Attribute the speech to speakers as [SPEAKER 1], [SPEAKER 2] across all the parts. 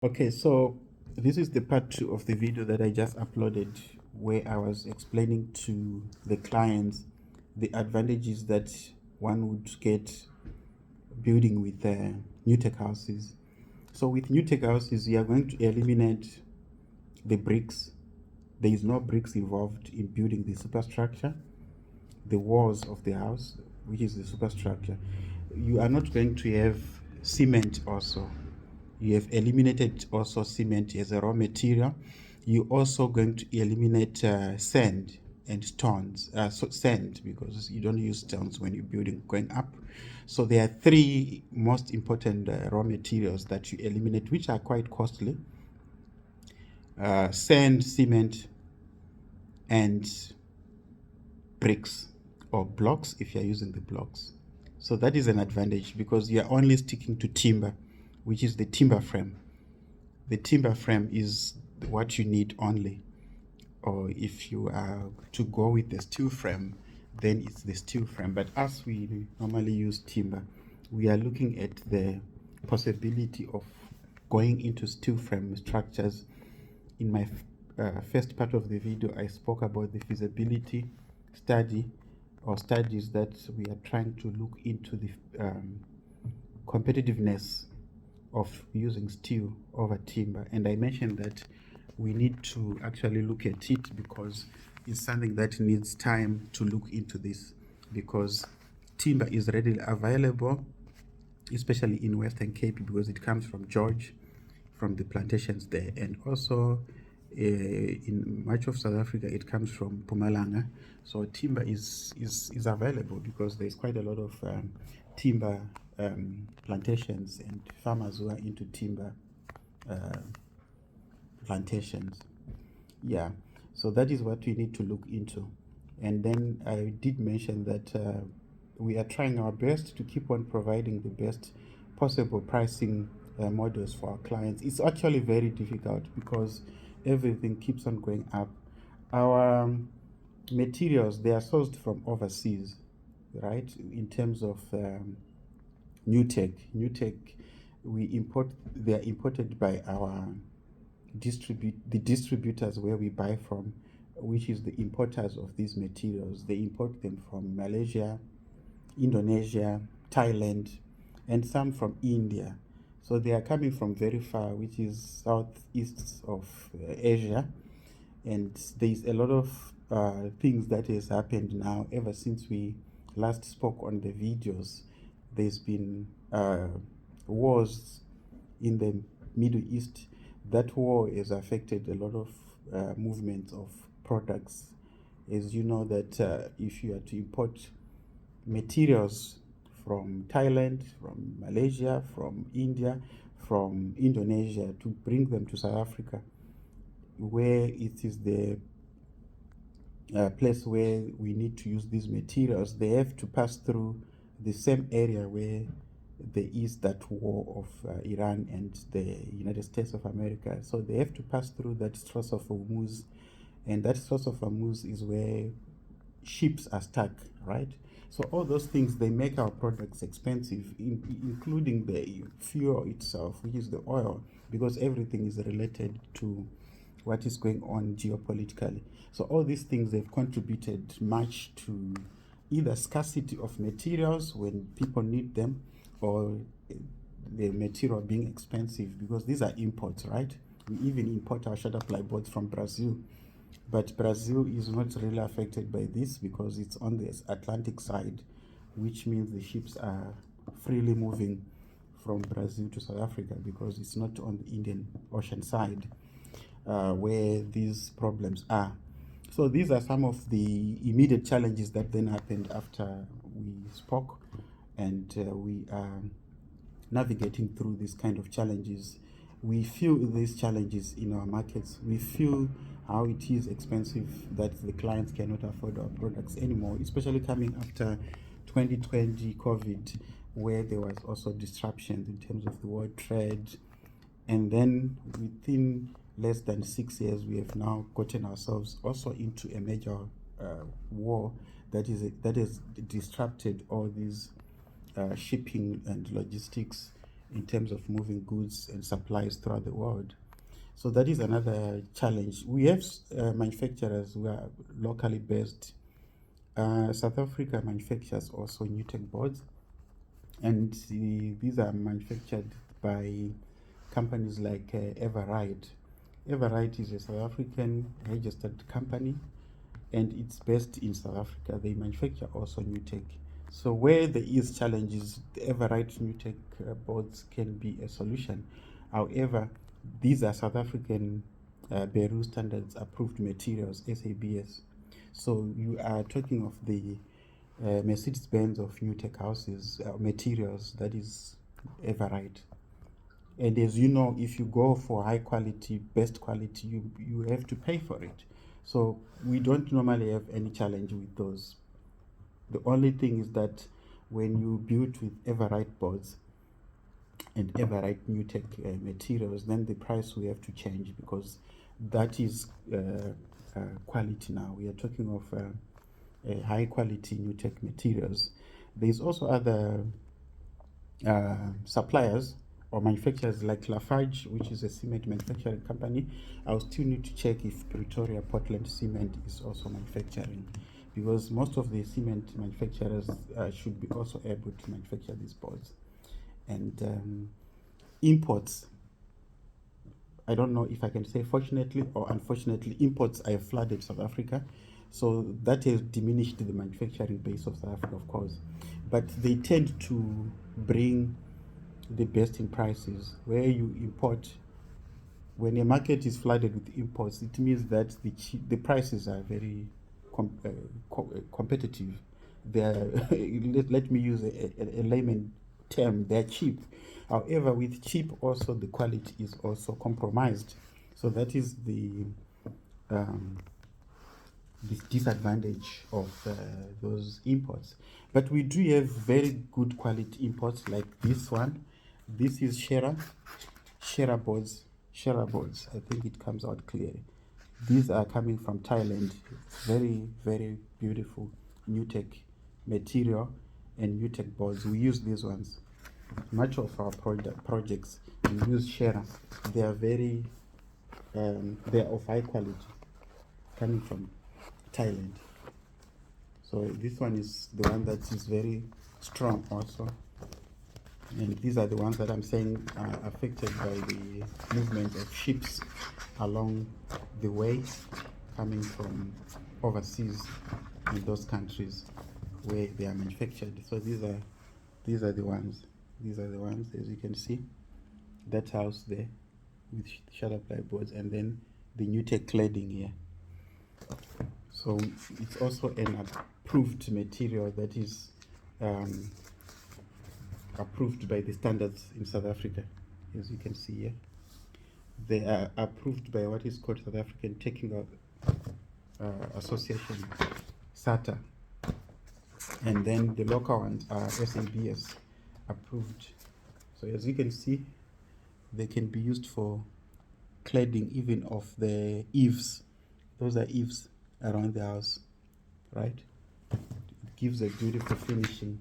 [SPEAKER 1] Okay, so this is the part 2 of the video that I just uploaded where I was explaining to the clients the advantages that one would get building with new tech houses. So with new tech houses, you are going to eliminate the bricks. There is no bricks involved in building the superstructure, the walls of the house, which is the superstructure. You are not going to have cement also. You have eliminated also cement as a raw material. You also going to eliminate sand and stones, sand, because you don't use stones when you're building going up. So there are three most important raw materials that you eliminate, which are quite costly: sand, cement, and bricks or blocks if you're using the blocks. So that is an advantage because you're only sticking to timber, which is the timber frame. The timber frame is what you need only. Or if you are to go with the steel frame, then it's the steel frame. But as we normally use timber, we are looking at the possibility of going into steel frame structures. In my first part of the video, I spoke about the feasibility study or studies that we are trying to look into the competitiveness of using steel over timber. And I mentioned that we need to actually look at it because it's something that needs time to look into this, because timber is readily available, especially in Western Cape, because it comes from George, from the plantations there, and also in much of South Africa it comes from Mpumalanga. So timber is available because there's quite a lot of timber plantations and farmers who are into timber plantations. Yeah, so that is what we need to look into. And then I did mention that we are trying our best to keep on providing the best possible pricing models for our clients. It's actually very difficult because everything keeps on going up. Our materials, they are sourced from overseas, right? In terms of new tech, we import. They are imported by our distributors where we buy from, which is the importers of these materials. They import them from Malaysia, Indonesia, Thailand, and some from India. So they are coming from very far, which is southeast of Asia. And there's a lot of things that has happened now ever since we last spoke on the videos. There's been wars in the Middle East. That war has affected a lot of movements of products. As you know that if you are to import materials from Thailand, from Malaysia, from India, from Indonesia to bring them to South Africa, where it is the place where we need to use these materials, they have to pass through the same area where there is that war of Iran and the United States of America. So they have to pass through that Strait of Hormuz, and that Strait of Hormuz is where ships are stuck, right? So all those things, they make our products expensive, including the fuel itself, which is the oil, because everything is related to what is going on geopolitically. So all these things, they've contributed much to either scarcity of materials when people need them, or the material being expensive, because these are imports, right? We even import our shutter ply boards from Brazil, but Brazil is not really affected by this because it's on the Atlantic side, which means the ships are freely moving from Brazil to South Africa because it's not on the Indian Ocean side where these problems are. So these are some of the immediate challenges that then happened after we spoke, and we are navigating through these kind of challenges. We feel these challenges in our markets. We feel how it is expensive that the clients cannot afford our products anymore, especially coming after 2020 COVID, where there was also disruptions in terms of the world trade. And then within less than 6 years, we have now gotten ourselves also into a major war that has disrupted all these shipping and logistics in terms of moving goods and supplies throughout the world. So that is another challenge. We have manufacturers who are locally based. South Africa manufactures also new tech boards, and these are manufactured by companies like Everite. Everite is a South African registered company, and it's based in South Africa. They manufacture also new tech. So where there is challenges, the Everite new tech boards can be a solution. However, these are South African Beru standards approved materials, SABS. So you are talking of the Mercedes-Benz of new tech houses, materials, that is Everite. And as you know, if you go for high quality, best quality, you have to pay for it. So we don't normally have any challenge with those. The only thing is that when you build with Everite boards and Everite new tech materials, then the price will have to change, because that is quality now. We are talking of high quality new tech materials. There's also other suppliers or manufacturers like Lafarge, which is a cement manufacturing company. I'll still need to check if Pretoria Portland Cement is also manufacturing, because most of the cement manufacturers should be also able to manufacture these boards. And imports, I don't know if I can say fortunately or unfortunately, imports have flooded South Africa. So that has diminished the manufacturing base of South Africa, of course. But they tend to bring the best in prices. Where you import, when a market is flooded with imports, it means that the prices are very competitive. Let me use a layman term, they're cheap. However, with cheap also the quality is also compromised. So that is the disadvantage of those imports. But we do have very good quality imports like this one. This is Shera boards. I think it comes out clearly. These are coming from Thailand. Very, very beautiful new tech material and new tech boards. We use these ones. Much of our projects we use Shera. They are very they are of high quality, coming from Thailand. So this one is the one that is very strong also. And these are the ones that I'm saying are affected by the movement of ships along the way, coming from overseas in those countries where they are manufactured. So these are the ones. These are the ones, as you can see, that house there with shutter ply boards, and then the new tech cladding here. So it's also an approved material that is approved by the standards in South Africa, as you can see here. They are approved by what is called South African Technical Association, SATA. And then the local ones are SABS approved. So as you can see, they can be used for cladding even of the eaves. Those are eaves around the house, right? It gives a beautiful finishing.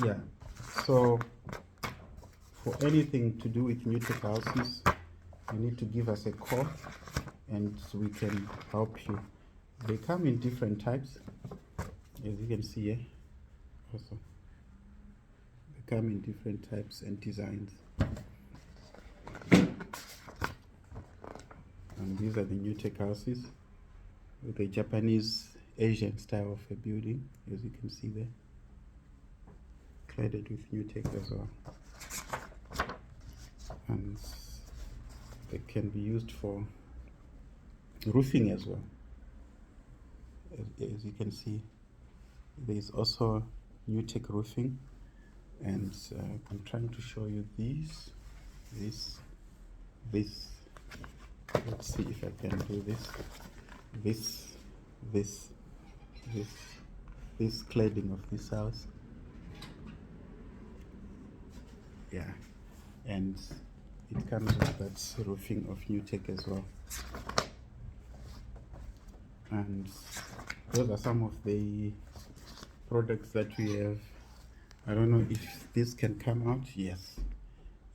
[SPEAKER 1] Yeah, so for anything to do with new tech houses, you need to give us a call and we can help you. They come in different types, as you can see here. Also, they come in different types and designs. And these are the new tech houses with a Japanese Asian style of a building, as you can see there, cladded with new tech as well. And they can be used for roofing as well. As you can see, there is also new tech roofing, and I'm trying to show you this. Let's see if I can do this cladding of this house. Yeah, and it comes with that roofing of new tech as well. And those are some of the products that we have I don't know if this can come out. Yes,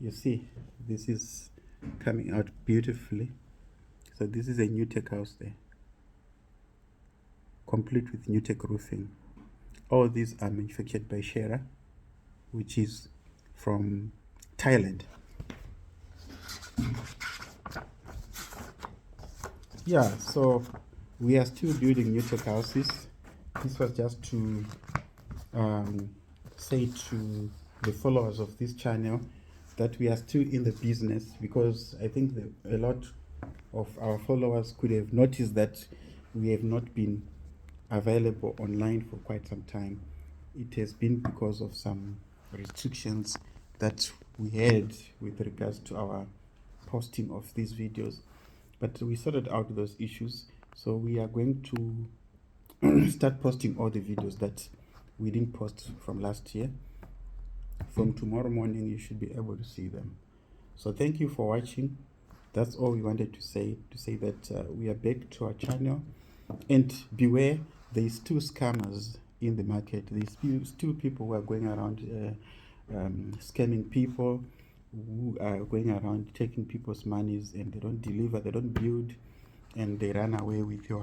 [SPEAKER 1] you see, this is coming out beautifully. So this is a new tech house there, complete with new tech roofing. All these are manufactured by Shera, which is from Thailand. Yeah, so we are still building new tech houses. This was just to say to the followers of this channel that we are still in the business, because I think a lot of our followers could have noticed that we have not been available online for quite some time. It has been because of some restrictions that we had with regards to our posting of these videos, but we sorted out those issues. So we are going to start posting all the videos that we didn't post from last year. From tomorrow morning you should be able to see them. So thank you for watching. That's all we wanted to say that we are back to our channel, and beware, there's still scammers in the market. There's still people who are going around scamming people, who are going around taking people's monies, and they don't deliver, they don't build, and they run away with your